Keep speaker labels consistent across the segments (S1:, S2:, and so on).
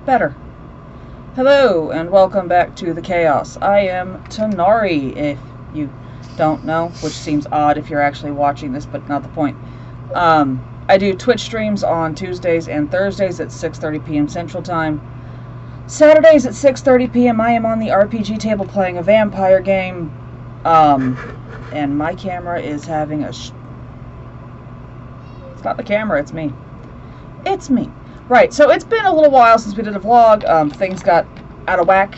S1: Better. Hello, and welcome back to the Chaos. I am Tanari, if you don't know, which seems odd if you're actually watching this, but not the point. I do Twitch streams on Tuesdays and Thursdays at 6:30 p.m. Central Time. Saturdays at 6:30 p.m. I am on the RPG table playing a vampire game. And my camera is having a... It's not the camera, it's me. It's me. Right, so it's been a little while since we did a vlog. Things got out of whack.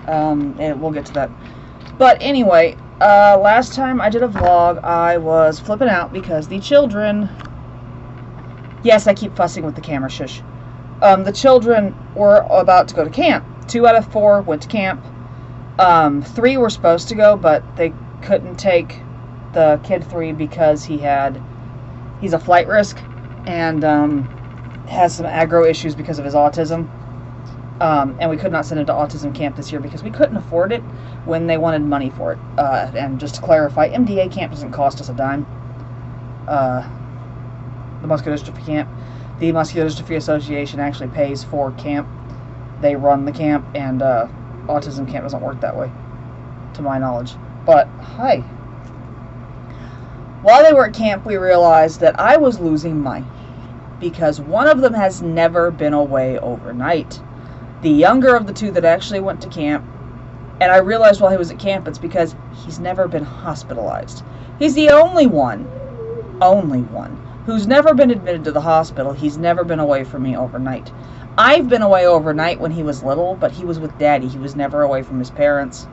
S1: And we'll get to that. But anyway, last time I did a vlog, I was flipping out because the children... Yes, I keep fussing with the camera, shush. The children were about to go to camp. 2 out of 4 went to camp. 3 were supposed to go, but they couldn't take the kid 3 because he's a flight risk and has some aggro issues because of his autism. And we could not send him to autism camp this year because we couldn't afford it when they wanted money for it. And just to clarify, MDA camp doesn't cost us a dime. The Muscular Dystrophy camp. The Muscular Dystrophy Association actually pays for camp. They run the camp, and autism camp doesn't work that way, to my knowledge. But, hi. While they were at camp, we realized that I was losing my... because one of them has never been away overnight. The younger of the 2 that actually went to camp, and I realized while he was at camp, it's because he's never been hospitalized. He's the only one, who's never been admitted to the hospital. He's never been away from me overnight. I've been away overnight when he was little, but he was with Daddy. He was never away from his parents.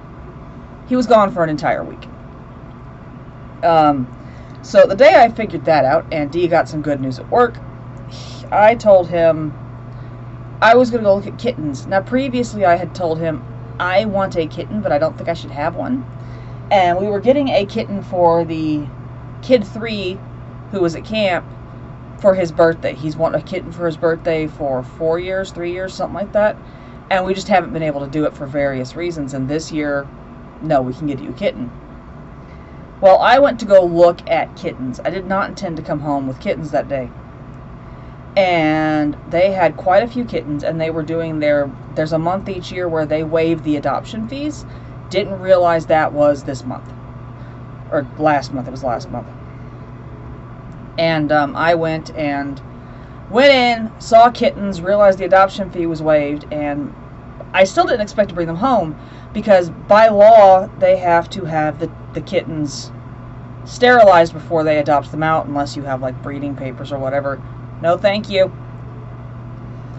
S1: He was gone for an entire week. So the day I figured that out, and Dee got some good news at work, I told him I was going to go look at kittens. Now, previously I had told him I want a kitten, but I don't think I should have one. And we were getting a kitten for the kid 3 who was at camp for his birthday. He's wanted a kitten for his birthday for 4 years, 3 years, something like that. And we just haven't been able to do it for various reasons. And this year, no, we can get you a kitten. Well, I went to go look at kittens. I did not intend to come home with kittens that day. And they had quite a few kittens, and they were doing there's a month each year where they waive the adoption fees. Didn't realize that was this month. Or last month, it was last month. And I went in, saw kittens, realized the adoption fee was waived, and I still didn't expect to bring them home because by law they have to have the kittens sterilized before they adopt them out unless you have like breeding papers or whatever. No thank you.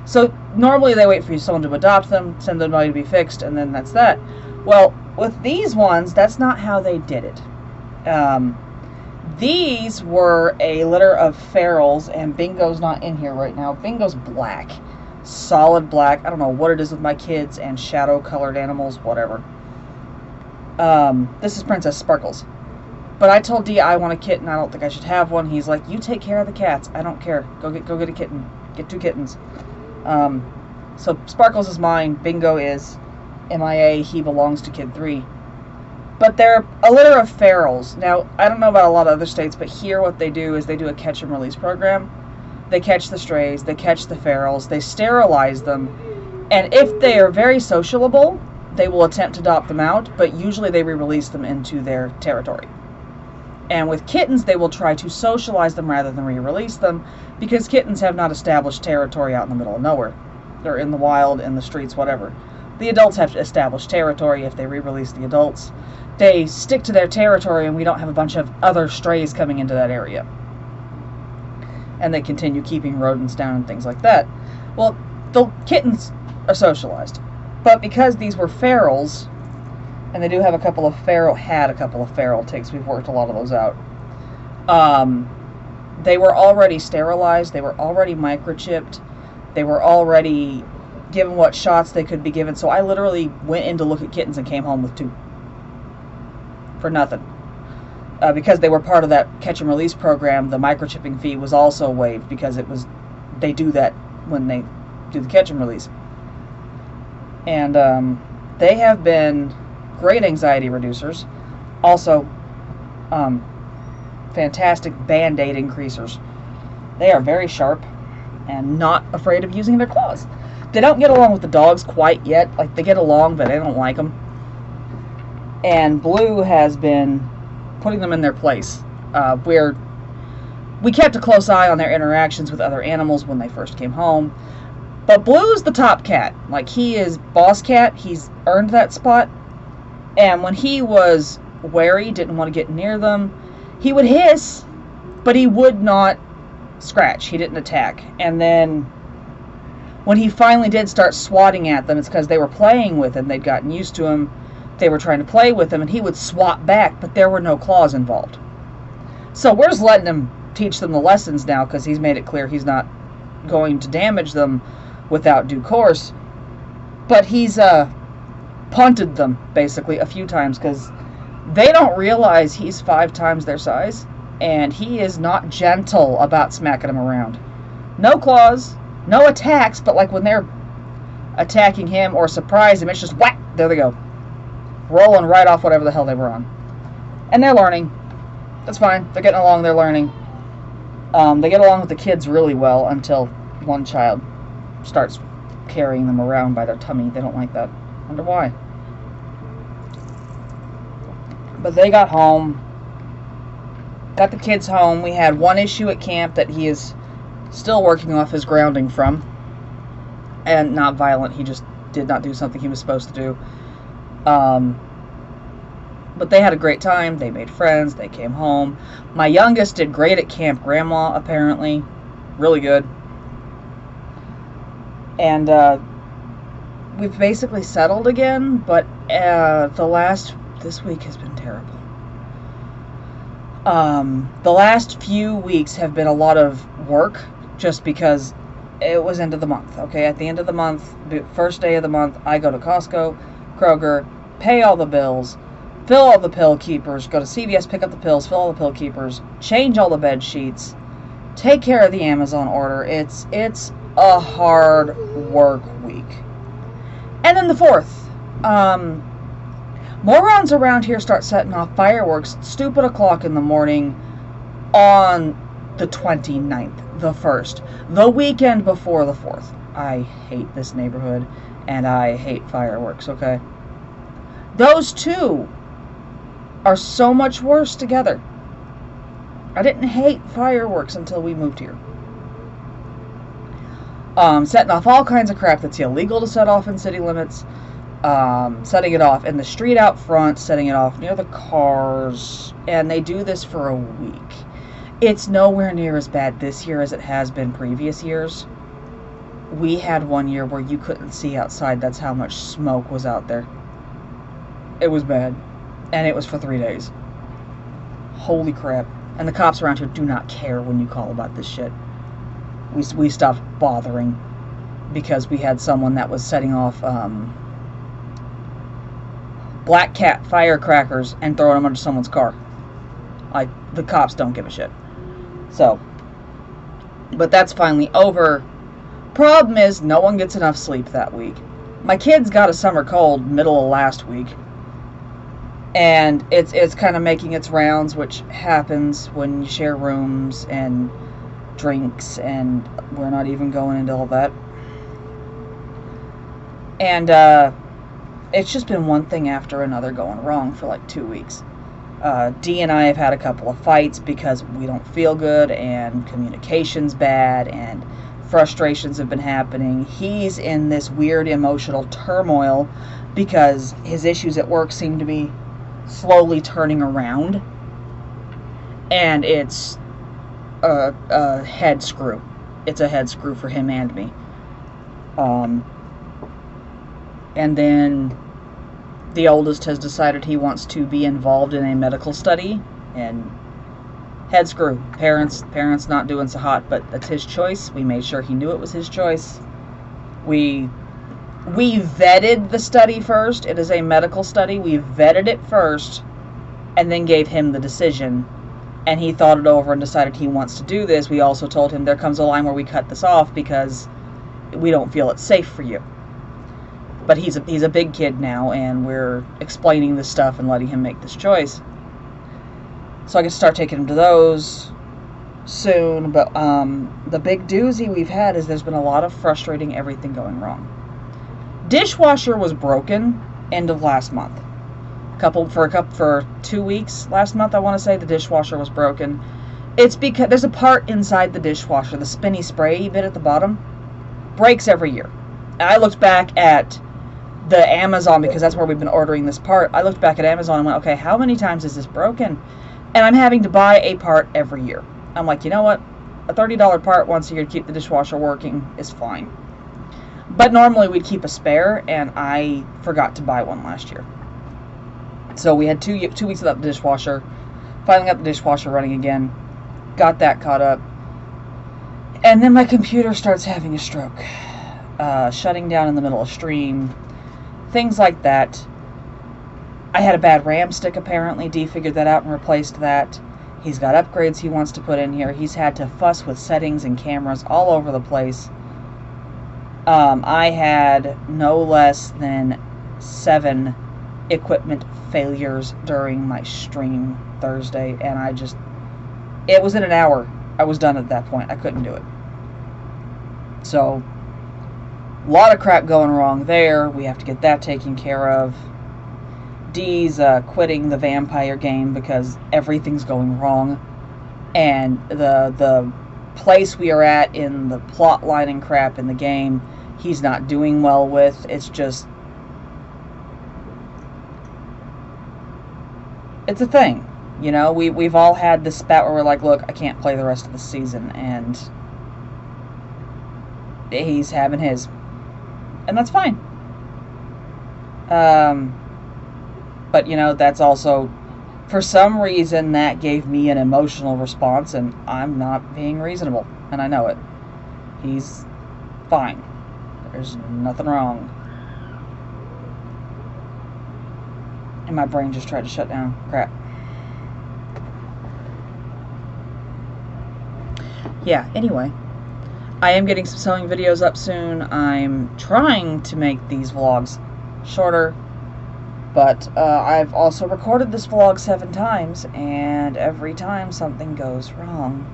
S1: So normally they wait for someone to adopt them, send the money to be fixed, and then that's that. Well, with these ones, that's not how they did it. These were a litter of ferals, and Bingo's not in here right now. Bingo's black. Solid black. I don't know what it is with my kids and shadow-colored animals, whatever. This is Princess Sparkles. But I told Dee I want a kitten. I don't think I should have one. He's like, you take care of the cats. I don't care. Go get a kitten. Get 2 kittens. So Sparkles is mine. Bingo is MIA. He belongs to Kid 3. But they're a litter of ferals. Now, I don't know about a lot of other states, but here what they do is they do a catch and release program. They catch the strays, they catch the ferals, they sterilize them, and if they are very sociable, they will attempt to adopt them out, but usually they re-release them into their territory. And with kittens, they will try to socialize them rather than re-release them, because kittens have not established territory out in the middle of nowhere. They're in the wild, in the streets, whatever. The adults have to establish territory. If they re-release the adults, they stick to their territory and we don't have a bunch of other strays coming into that area. And they continue keeping rodents down and things like that. Well, the kittens are socialized. But because these were ferals, and they do have a couple of feral ticks, we've worked a lot of those out. They were already sterilized, they were already microchipped, they were already given what shots they could be given. So I literally went in to look at kittens and came home with 2. For nothing. Because they were part of that catch and release program, the microchipping fee was also waived because they do that when they do the catch and release. And they have been great anxiety reducers. Also, fantastic Band-Aid increasers. They are very sharp and not afraid of using their claws. they don't get along with the dogs quite yet. Like, they get along, but they don't like them. And Blue has been putting them in their place. We kept a close eye on their interactions with other animals when they first came home. But Blue's the top cat. Like, he is boss cat. He's earned that spot. And when he was wary, didn't want to get near them, he would hiss, but he would not scratch. He didn't attack. And then when he finally did start swatting at them, it's because they were playing with him. They'd gotten used to him. They were trying to play with him, and he would swat back, but there were no claws involved. So we're just letting him teach them the lessons now, because he's made it clear he's not going to damage them without due course. But he's punted them, basically, a few times, because they don't realize he's 5 times their size, and he is not gentle about smacking them around. No claws, no attacks, but like when they're attacking him or surprise him, it's just whack, there they go. Rolling right off whatever the hell they were on. And they're learning. That's fine. They're getting along, they're learning. They get along with the kids really well until one child starts carrying them around by their tummy. They don't like that. Wonder why. But they got home. Got the kids home. We had one issue at camp that he is still working off his grounding from. And not violent. He just did not do something he was supposed to do. But they had a great time. They made friends. They came home. My youngest did great at Camp Grandma, apparently. Really good. And we've basically settled again, but this week has been terrible. The last few weeks have been a lot of work, just because it was end of the month, okay? At the end of the month, the first day of the month, I go to Costco, Kroger, pay all the bills, fill all the pill keepers, go to CVS, pick up the pills, fill all the pill keepers, change all the bed sheets, take care of the Amazon order. It's a hard work week. And then the 4th, morons around here start setting off fireworks stupid o'clock in the morning on the 29th, the 1st, the weekend before the 4th. I hate this neighborhood, and I hate fireworks, okay? Those two are so much worse together. I didn't hate fireworks until we moved here. Setting off all kinds of crap that's illegal to set off in city limits. Setting it off in the street out front, setting it off near the cars, and they do this for a week. It's nowhere near as bad this year as it has been previous years. We had one year where you couldn't see outside. That's how much smoke was out there. It was bad. And it was for 3 days. Holy crap. And the cops around here do not care when you call about this shit. We stopped bothering because we had someone that was setting off black cat firecrackers and throwing them under someone's car. Like, the cops don't give a shit. So, but that's finally over. Problem is, no one gets enough sleep that week. My kids got a summer cold middle of last week. And it's kind of making its rounds, which happens when you share rooms and drinks, and we're not even going into all that. And it's just been one thing after another going wrong for like 2 weeks. Dee and I have had a couple of fights because we don't feel good, and communication's bad, and frustrations have been happening. He's in this weird emotional turmoil because his issues at work seem to be slowly turning around, and it's a head screw. It's a head screw for him and me. And then the oldest has decided he wants to be involved in a medical study, and head screw. Parents not doing so hot, but that's his choice. We made sure he knew it was his choice. We vetted the study first. It is a medical study. We vetted it first and then gave him the decision. And he thought it over and decided he wants to do this. We also told him there comes a line where we cut this off because we don't feel it's safe for you. But he's a big kid now, and we're explaining this stuff and letting him make this choice. So I can start taking him to those. soon, but the big doozy we've had is there's been a lot of frustrating everything going wrong. Dishwasher was broken end of last month. For 2 weeks last month, I want to say the dishwasher was broken. It's because there's a part inside the dishwasher, the spinny spray bit at the bottom, breaks every year. I looked back at the Amazon, because that's where we've been ordering this part. I looked back at Amazon and went, okay, how many times is this broken? And I'm having to buy a part every year. I'm like, you know what? A $30 part once a year to keep the dishwasher working is fine. But normally we'd keep a spare, and I forgot to buy one last year. So we had 2 weeks without the dishwasher. Finally got the dishwasher running again. Got that caught up. And then my computer starts having a stroke. Shutting down in the middle of stream. Things like that. I had a bad RAM stick apparently. Dee figured that out and replaced that. He's got upgrades he wants to put in here. He's had to fuss with settings and cameras all over the place. I had no less than 7 equipment failures during my stream Thursday, and it was in an hour. I was done at that point. I couldn't do it. So, a lot of crap going wrong there. We have to get that taken care of. Dee's quitting the vampire game because everything's going wrong, and the place we are at in the plot line and crap in the game, he's not doing well with. It's just, it's a thing, you know. We've all had this spat where we're like, look, I can't play the rest of the season, and he's having his, and that's fine. But, you know, that's also, for some reason, that gave me an emotional response, and I'm not being reasonable, and I know it. He's fine. There's nothing wrong. And my brain just tried to shut down. Crap. Yeah, anyway. I am getting some sewing videos up soon. I'm trying to make these vlogs shorter. But I've also recorded this vlog 7 times, and every time something goes wrong.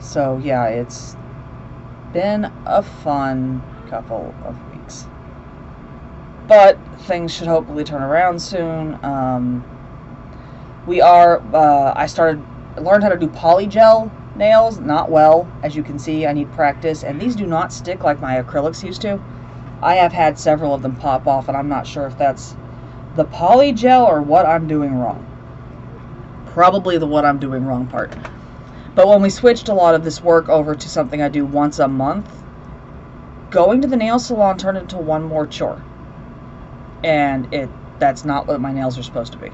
S1: So yeah, it's been a fun couple of weeks. But things should hopefully turn around soon. I learned how to do polygel nails. Not well, as you can see. I need practice, and these do not stick like my acrylics used to. I have had several of them pop off, and I'm not sure if that's the polygel or what I'm doing wrong. Probably the what I'm doing wrong part. But when we switched a lot of this work over to something I do once a month, going to the nail salon turned into one more chore. And that's not what my nails are supposed to be.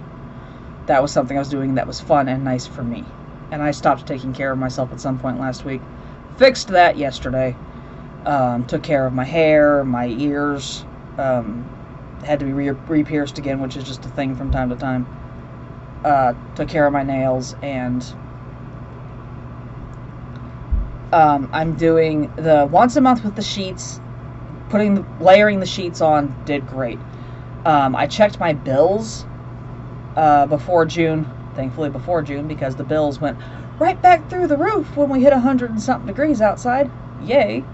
S1: That was something I was doing that was fun and nice for me. And I stopped taking care of myself at some point last week. Fixed that yesterday. Took care of my hair, my ears. Had to be re-pierced again, which is just a thing from time to time. Took care of my nails, and I'm doing the once a month with the sheets. Layering the sheets on did great. I checked my bills before June, thankfully before June, because the bills went right back through the roof when we hit 100 and something degrees outside. Yay.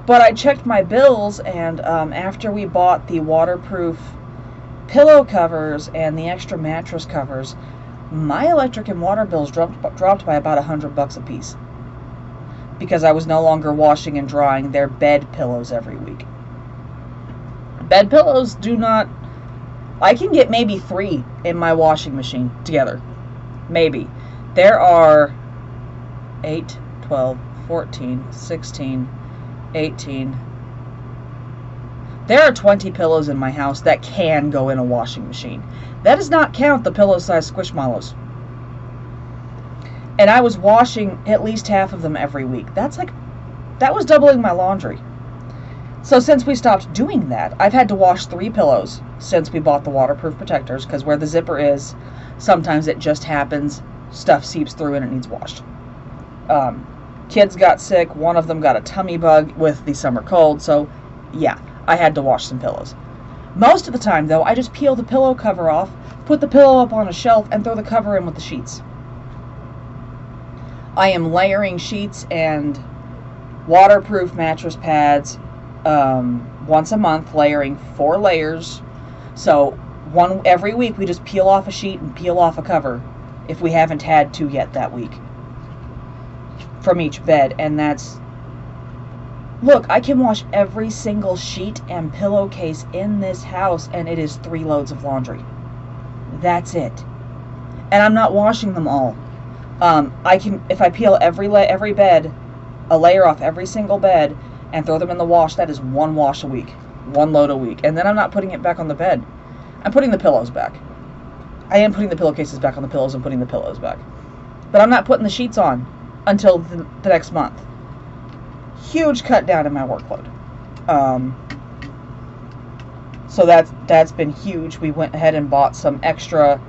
S1: But I checked my bills, and after we bought the waterproof pillow covers and the extra mattress covers, my electric and water bills dropped by about $100 a piece. Because I was no longer washing and drying their bed pillows every week. Bed pillows do not... I can get maybe 3 in my washing machine together. Maybe. There are 8, 12, 14, 16... 18. There are 20 pillows in my house that can go in a washing machine. That does not count the pillow-sized Squishmallows. And I was washing at least half of them every week. That was doubling my laundry. So since we stopped doing that, I've had to wash 3 pillows since we bought the waterproof protectors, because where the zipper is, sometimes it just happens, stuff seeps through and it needs washed. Kids got sick. One of them got a tummy bug with the summer cold. So, yeah, I had to wash some pillows. Most of the time, though, I just peel the pillow cover off, put the pillow up on a shelf, and throw the cover in with the sheets. I am layering sheets and waterproof mattress pads once a month, layering 4 layers. So every week we just peel off a sheet and peel off a cover if we haven't had to yet that week from each bed. And that's, look, I can wash every single sheet and pillowcase in this house, and it is 3 loads of laundry. That's it. And I'm not washing them all. I can, if I peel every bed, a layer off every single bed, and throw them in the wash, that is 1 wash a week, 1 load a week. And then I'm not putting it back on the bed. I'm putting the pillows back. I am putting the pillowcases back on the pillows and putting the pillows back. But I'm not putting the sheets on until the next month. Huge cut down in my workload. So that's been huge. We went ahead and bought some extra.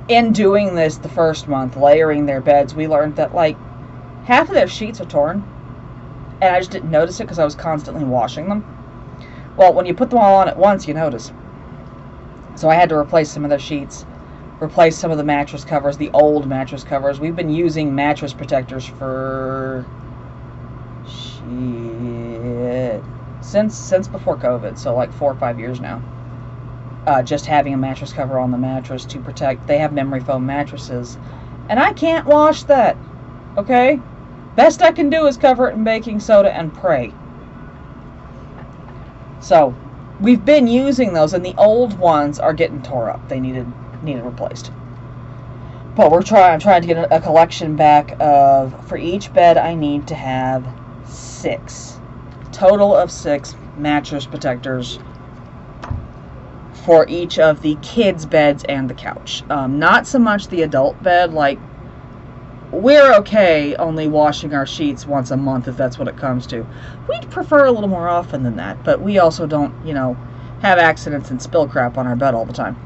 S1: In doing this the first month, layering their beds, we learned that like half of their sheets are torn, and I just didn't notice it because I was constantly washing them. Well, when you put them all on at once, you notice. So I had to replace some of their sheets, replace some of the mattress covers, the old mattress covers. We've been using mattress protectors for since before COVID, so like 4 or 5 years now. Just having a mattress cover on the mattress to protect. They have memory foam mattresses, and I can't wash that. Okay? Best I can do is cover it in baking soda and pray. So, we've been using those, and the old ones are getting tore up. They needed replaced. But I'm trying to get a collection back of, for each bed I need to have 6. Total of 6 mattress protectors for each of the kids' beds and the couch. Not so much the adult bed. Like, we're okay only washing our sheets once a month if that's what it comes to. We'd prefer a little more often than that, but we also don't, have accidents and spill crap on our bed all the time.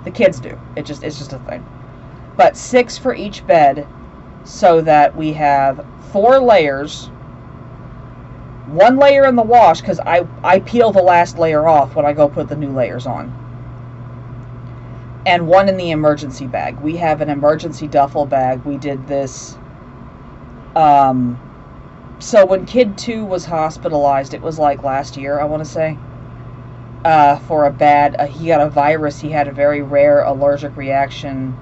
S1: The kids do. It's just a thing. But 6 for each bed, so that we have 4 layers. 1 layer in the wash, because I peel the last layer off when I go put the new layers on. And 1 in the emergency bag. We have an emergency duffel bag. We did this. So when Kid 2 was hospitalized, it was like last year, I want to say. For a bad, he got a virus. He had a very rare allergic reaction.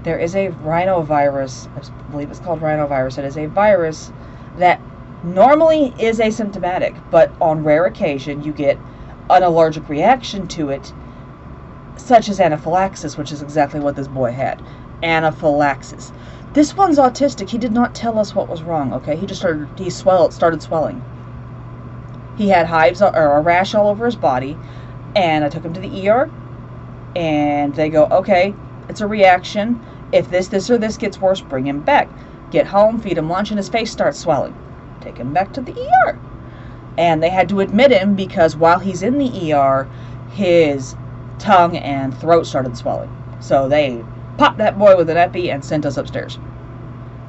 S1: There is a rhinovirus. I believe it's called rhinovirus. It is a virus that normally is asymptomatic, but on rare occasion you get an allergic reaction to it, such as anaphylaxis, which is exactly what this boy had. Anaphylaxis. This one's autistic. He did not tell us what was wrong, okay? He just started swelling. He had hives or a rash all over his body, and I took him to the ER, and they go, okay, it's a reaction. If this or this gets worse, bring him back. Get home, feed him lunch, and his face starts swelling. Take him back to the ER. And they had to admit him because while he's in the ER, his tongue and throat started swelling. So they popped that boy with an epi and sent us upstairs.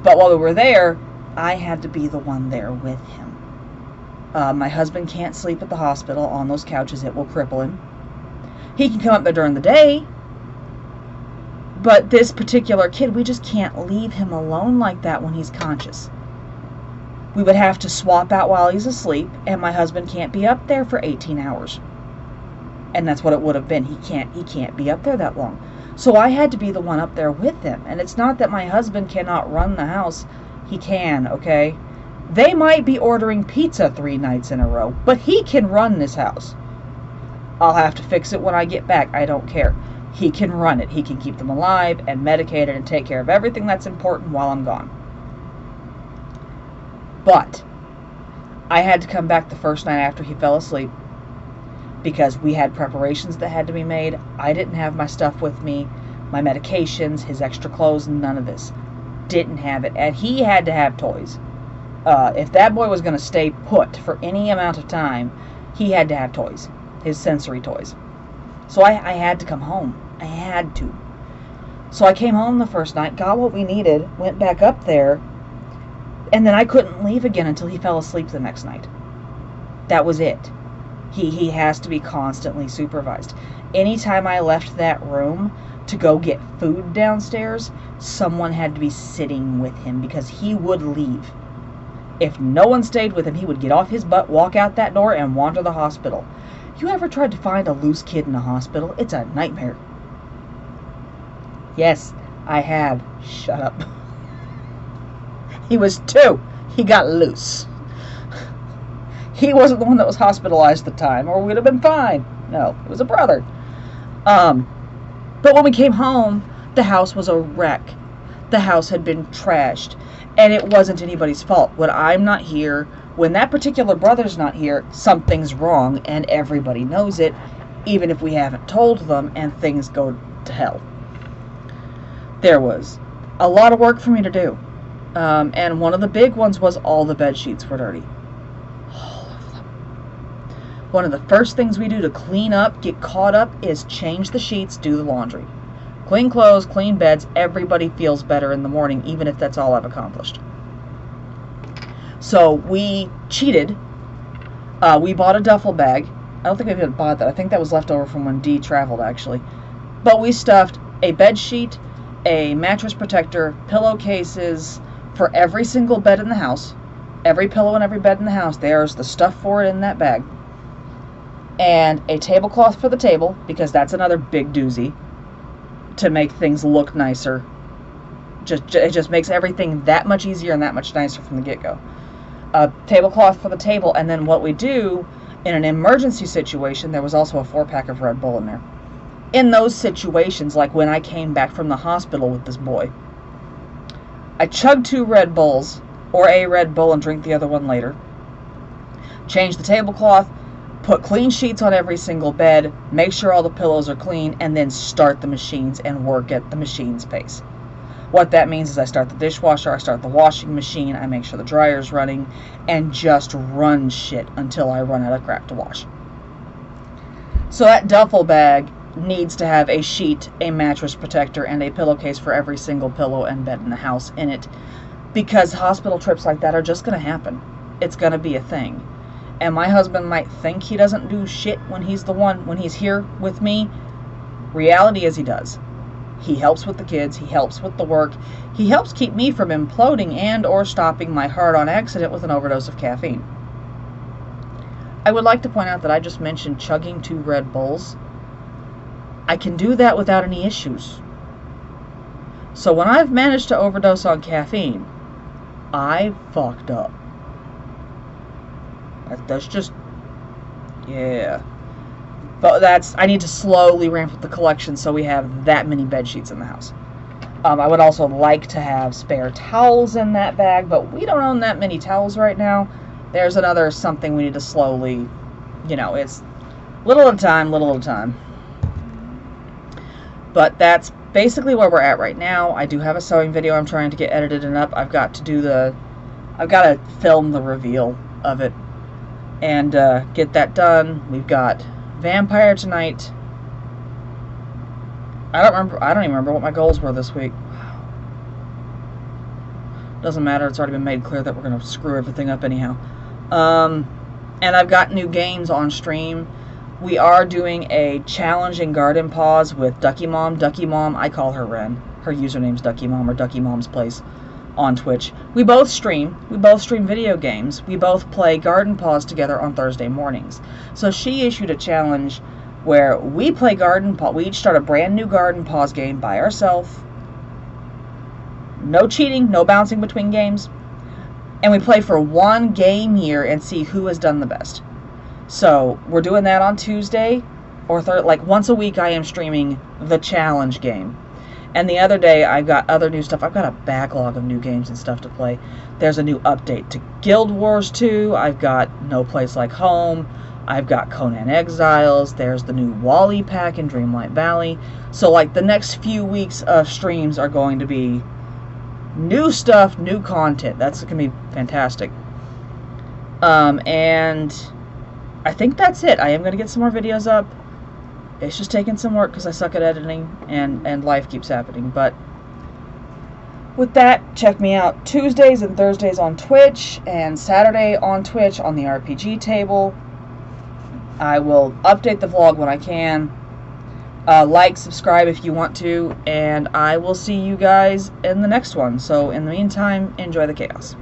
S1: But while we were there, I had to be the one there with him. My husband can't sleep at the hospital on those couches. It will cripple him. He can come up there during the day. But this particular kid, we just can't leave him alone like that when he's conscious. We would have to swap out while he's asleep, and my husband can't be up there for 18 hours. And that's what it would have been. He can't be up there that long. So I had to be the one up there with him. And it's not that my husband cannot run the house. He can, okay? They might be ordering pizza 3 nights in a row, but he can run this house. I'll have to fix it when I get back. I don't care. He can run it. He can keep them alive and medicated and take care of everything that's important while I'm gone. But I had to come back the first night after he fell asleep because we had preparations that had to be made. I didn't have my stuff with me, my medications, his extra clothes, none of this. Didn't have it. And he had to have toys. If that boy was going to stay put for any amount of time, he had to have toys, his sensory toys. So I had to come home. I had to. So I came home the first night, got what we needed, went back up there, and then I couldn't leave again until he fell asleep the next night. That was it. He has to be constantly supervised. Anytime I left that room, to go get food downstairs, someone had to be sitting with him because he would leave. If no one stayed with him, he would get off his butt, walk out that door, and wander the hospital. You ever tried to find a loose kid in a hospital? It's a nightmare. Yes, I have. Shut up. He was 2. He got loose. He wasn't the one that was hospitalized at the time, or we'd have been fine. No, it was a brother. But when we came home, the house was a wreck. The house had been trashed, and it wasn't anybody's fault. When I'm not here, when that particular brother's not here, something's wrong, and everybody knows it, even if we haven't told them, and things go to hell. There was a lot of work for me to do, and one of the big ones was all the bed sheets were dirty. All of them. One of the first things we do to clean up, get caught up, is change the sheets, do the laundry. Clean clothes, clean beds, everybody feels better in the morning, even if that's all I've accomplished. So we cheated. We bought a duffel bag. I don't think we even bought that. I think that was left over from when Dee traveled, actually. But we stuffed a bed sheet, a mattress protector, pillowcases for every single bed in the house. Every pillow in every bed in the house, there's the stuff for it in that bag. And a tablecloth for the table, because that's another big doozy to make things look nicer. It just makes everything that much easier and that much nicer from the get-go. A tablecloth for the table, and then what we do in an emergency situation, there was also a 4-pack of Red Bull in there. In those situations, like when I came back from the hospital with this boy, I chug 2 Red Bulls, or a Red Bull and drink the other one later. Change the tablecloth, put clean sheets on every single bed, make sure all the pillows are clean, and then start the machines and work at the machine's pace. What that means is I start the dishwasher, I start the washing machine, I make sure the dryer's running, and just run shit until I run out of crap to wash. So that duffel bag needs to have a sheet, a mattress protector, and a pillowcase for every single pillow and bed in the house in it, because hospital trips like that are just going to happen. It's going to be a thing. And my husband might think he doesn't do shit when he's here with me. Reality is he does. He helps with the kids, he helps with the work, he helps keep me from imploding and or stopping my heart on accident with an overdose of caffeine. I would like to point out that I just mentioned chugging 2 Red Bulls. I can do that without any issues. So when I've managed to overdose on caffeine, I fucked up. That's just, yeah. But I need to slowly ramp up the collection so we have that many bed sheets in the house. I would also like to have spare towels in that bag, but we don't own that many towels right now. There's another something we need to slowly, it's little at a time. But that's basically where we're at right now. I do have a sewing video I'm trying to get edited and up. I've got to film the reveal of it and get that done. We've got Vampire tonight. I don't even remember what my goals were this week. Doesn't matter, it's already been made clear that we're going to screw everything up anyhow. And I've got new games on stream. We are doing a challenging garden pause with Ducky Mom. Ducky Mom, I call her Ren. Her username's Ducky Mom or Ducky Mom's Place on Twitch. We both stream video games. We both play garden pause together on Thursday mornings. So she issued a challenge where we play garden pause. We each start a brand new garden pause game by ourselves. No cheating, no bouncing between games. And we play for 1 game year and see who has done the best. So we're doing that on Tuesday or like once a week I am streaming the challenge game. And the other day I've got other new stuff. I've got a backlog of new games and stuff to play. There's a new update to Guild Wars 2. I've got No Place Like Home. I've got Conan Exiles. There's the new Wally pack in Dreamlight Valley. So like the next few weeks of streams are going to be new stuff, new content. That's going to be fantastic. And I think that's it. I am going to get some more videos up. It's just taking some work because I suck at editing and life keeps happening. But with that, check me out Tuesdays and Thursdays on Twitch and Saturday on Twitch on the RPG table. I will update the vlog when I can. Like, subscribe if you want to, and I will see you guys in the next one. So in the meantime, enjoy the chaos.